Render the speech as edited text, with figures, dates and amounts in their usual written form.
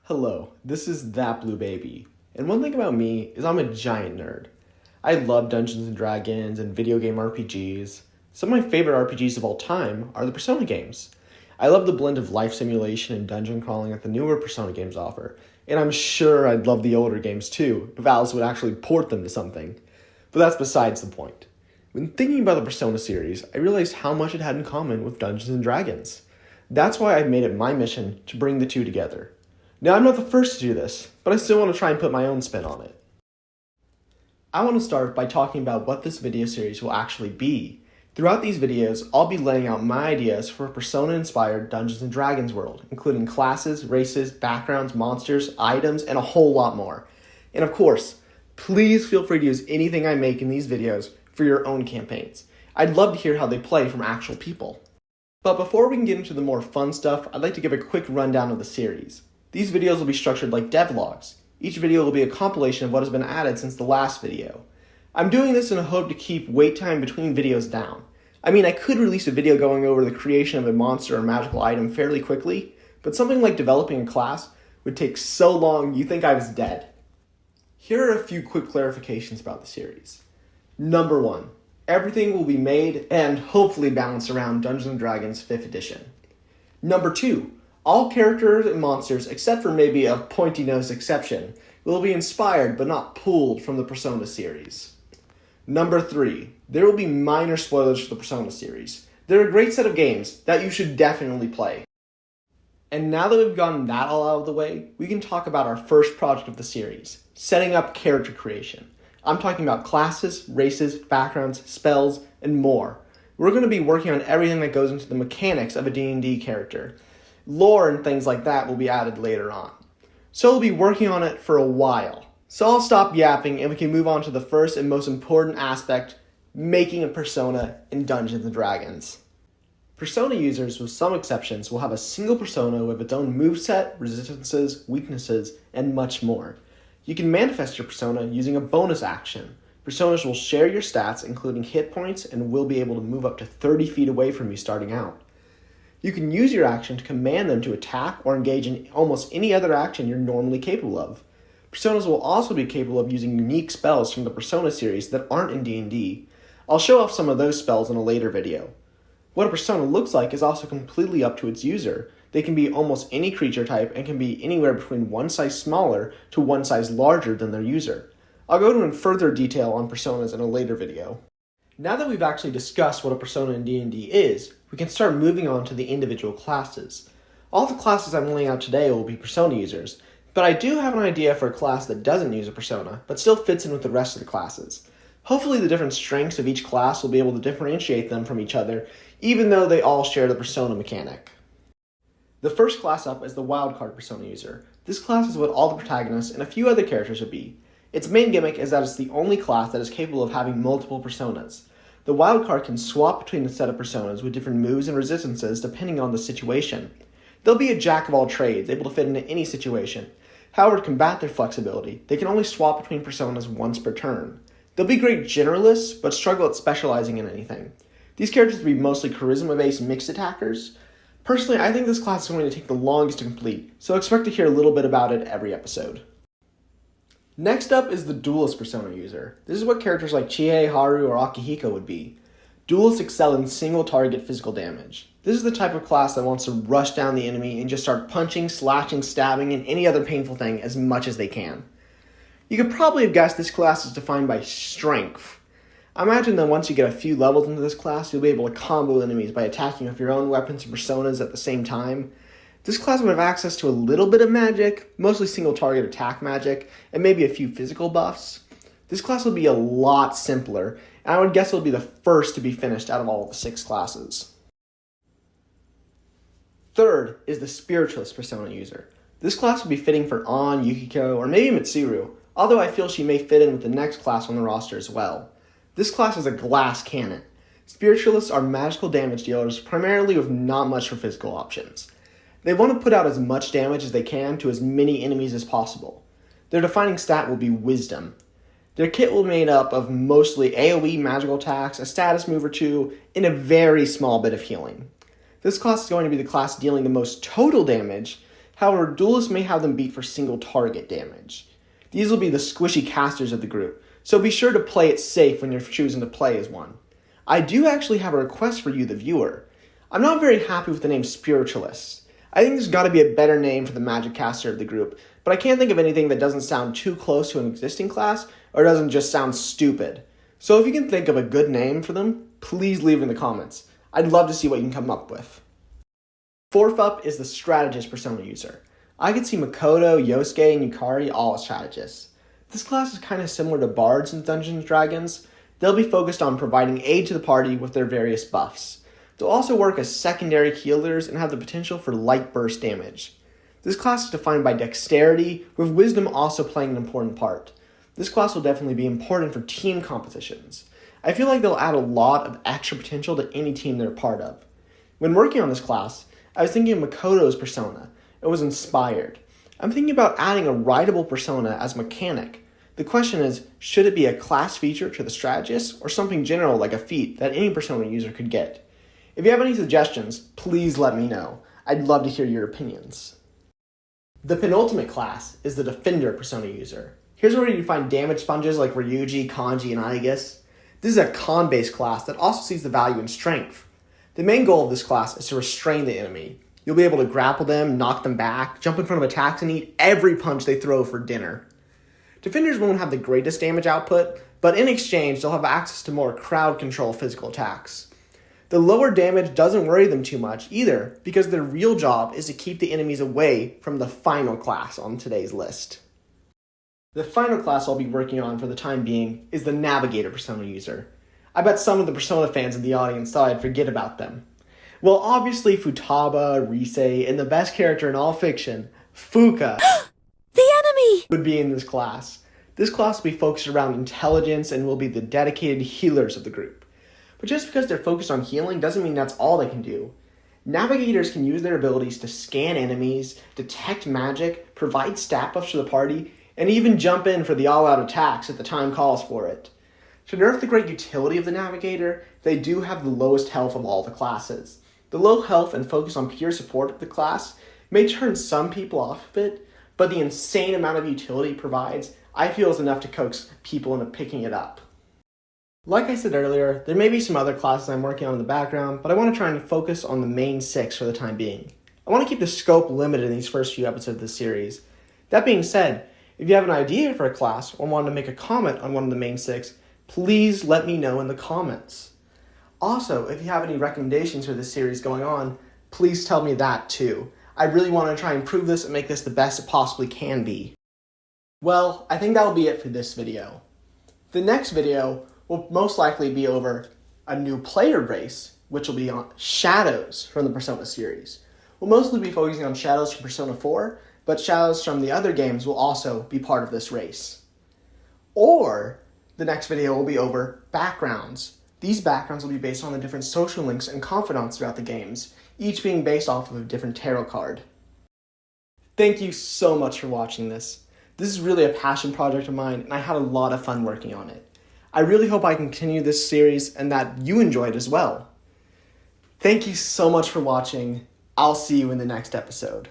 Hello, this is That Blue Baby, and one thing about me is I'm a giant nerd. I love Dungeons and Dragons and video game RPGs. Some of my favorite RPGs of all time are the Persona games. I love the blend of life simulation and dungeon crawling that the newer Persona games offer, and I'm sure I'd love the older games too if Alice would actually port them to something. But that's besides the point. When thinking about the Persona series, I realized how much it had in common with Dungeons and Dragons. That's why I've made it my mission to bring the two together. Now, I'm not the first to do this, but I still want to try and put my own spin on it. I want to start by talking about what this video series will actually be. Throughout these videos, I'll be laying out my ideas for a Persona-inspired Dungeons & Dragons world, including classes, races, backgrounds, monsters, items, and a whole lot more. And of course, please feel free to use anything I make in these videos for your own campaigns. I'd love to hear how they play from actual people. But before we can get into the more fun stuff, I'd like to give a quick rundown of the series. These videos will be structured like devlogs. Each video will be a compilation of what has been added since the last video. I'm doing this in a hope to keep wait time between videos down. I mean, I could release a video going over the creation of a monster or magical item fairly quickly, but something like developing a class would take so long you'd think I was dead. Here are a few quick clarifications about the series. Number 1, everything will be made and hopefully balanced around Dungeons & Dragons 5th edition. Number 2, all characters and monsters, except for maybe a pointy-nosed exception, will be inspired but not pulled from the Persona series. Number 3, there will be minor spoilers for the Persona series. They're a great set of games that you should definitely play. And now that we've gotten that all out of the way, we can talk about our first project of the series, setting up character creation. I'm talking about classes, races, backgrounds, spells, and more. We're going to be working on everything that goes into the mechanics of a D&D character. Lore and things like that will be added later on. So we'll be working on it for a while. So I'll stop yapping and we can move on to the first and most important aspect, making a persona in Dungeons & Dragons. Persona users, with some exceptions, will have a single persona with its own moveset, resistances, weaknesses, and much more. You can manifest your persona using a bonus action. Personas will share your stats, including hit points, and will be able to move up to 30 feet away from you starting out. You can use your action to command them to attack or engage in almost any other action you're normally capable of. Personas will also be capable of using unique spells from the Persona series that aren't in D&D. I'll show off some of those spells in a later video. What a persona looks like is also completely up to its user. They can be almost any creature type and can be anywhere between one size smaller to one size larger than their user. I'll go into further detail on personas in a later video. Now that we've actually discussed what a persona in D&D is, we can start moving on to the individual classes. All the classes I'm laying out today will be persona users, but I do have an idea for a class that doesn't use a persona, but still fits in with the rest of the classes. Hopefully the different strengths of each class will be able to differentiate them from each other, even though they all share the persona mechanic. The first class up is the wildcard persona user. This class is what all the protagonists and a few other characters would be. Its main gimmick is that it's the only class that is capable of having multiple personas. The wildcard can swap between the set of personas with different moves and resistances depending on the situation. They'll be a jack of all trades, able to fit into any situation. However, to combat their flexibility, they can only swap between personas once per turn. They'll be great generalists, but struggle at specializing in anything. These characters will be mostly charisma-based mixed attackers. Personally, I think this class is going to take the longest to complete, so expect to hear a little bit about it every episode. Next up is the Duelist persona user. This is what characters like Chie, Haru, or Akihiko would be. Duelists excel in single-target physical damage. This is the type of class that wants to rush down the enemy and just start punching, slashing, stabbing, and any other painful thing as much as they can. You could probably have guessed this class is defined by strength. I imagine that once you get a few levels into this class, you'll be able to combo enemies by attacking with your own weapons and personas at the same time. This class would have access to a little bit of magic, mostly single-target attack magic, and maybe a few physical buffs. This class will be a lot simpler, and I would guess it will be the first to be finished out of all of the 6 classes. Third is the Spiritualist persona user. This class will be fitting for An, Yukiko, or maybe Mitsuru, although I feel she may fit in with the next class on the roster as well. This class is a glass cannon. Spiritualists are magical damage dealers, primarily with not much for physical options. They want to put out as much damage as they can to as many enemies as possible. Their defining stat will be Wisdom. Their kit will be made up of mostly AoE magical attacks, a status move or two, and a very small bit of healing. This class is going to be the class dealing the most total damage, However, duelists may have them beat for single target damage. These will be the squishy casters of the group, so be sure to play it safe when you're choosing to play as one. I do actually have a request for you, the viewer. I'm not very happy with the name Spiritualists. I think there's got to be a better name for the magic caster of the group, but I can't think of anything that doesn't sound too close to an existing class or doesn't just sound stupid. So if you can think of a good name for them, please leave it in the comments. I'd love to see what you can come up with. Fourth up is the Strategist Persona user. I could see Makoto, Yosuke, and Yukari all as strategists. This class is kind of similar to bards in Dungeons & Dragons. They'll be focused on providing aid to the party with their various buffs. They'll also work as secondary healers and have the potential for light burst damage. This class is defined by dexterity, with wisdom also playing an important part. This class will definitely be important for team competitions. I feel like they'll add a lot of extra potential to any team they're part of. When working on this class, I was thinking of Makoto's persona. It was inspired. I'm thinking about adding a rideable persona as mechanic. The question is, should it be a class feature to the strategist or something general like a feat that any persona user could get? If you have any suggestions, please let me know. I'd love to hear your opinions. The penultimate class is the Defender persona user. Here's where you find damage sponges like Ryuji, Kanji, and Aigis. This is a con-based class that also sees the value in strength. The main goal of this class is to restrain the enemy. You'll be able to grapple them, knock them back, jump in front of attacks, and eat every punch they throw for dinner. Defenders won't have the greatest damage output, but in exchange, they'll have access to more crowd control physical attacks. The lower damage doesn't worry them too much either, because their real job is to keep the enemies away from the final class on today's list. The final class I'll be working on for the time being is the Navigator persona user. I bet some of the Persona fans in the audience thought I'd forget about them. Well, obviously Futaba, Rise, and the best character in all fiction, Fuka, the enemy, would be in this class. This class will be focused around intelligence and will be the dedicated healers of the group. But just because they're focused on healing doesn't mean that's all they can do. Navigators can use their abilities to scan enemies, detect magic, provide stat buffs to the party, and even jump in for the all-out attacks if the time calls for it. To nerf the great utility of the Navigator, they do have the lowest health of all the classes. The low health and focus on pure support of the class may turn some people off of it, but the insane amount of utility it provides, I feel, is enough to coax people into picking it up. Like I said earlier, there may be some other classes I'm working on in the background, but I want to try and focus on the main 6 for the time being. I want to keep the scope limited in these first few episodes of this series. That being said, if you have an idea for a class or want to make a comment on one of the main 6, please let me know in the comments. Also, if you have any recommendations for this series going on, please tell me that too. I really want to try and improve this and make this the best it possibly can be. Well, I think that will be it for this video. The next video will most likely be over a new player race, which will be on Shadows from the Persona series. We'll mostly be focusing on Shadows from Persona 4, but Shadows from the other games will also be part of this race. Or the next video will be over backgrounds. These backgrounds will be based on the different social links and confidants throughout the games, each being based off of a different tarot card. Thank you so much for watching this. This is really a passion project of mine, and I had a lot of fun working on it. I really hope I continue this series and that you enjoy it as well. Thank you so much for watching. I'll see you in the next episode.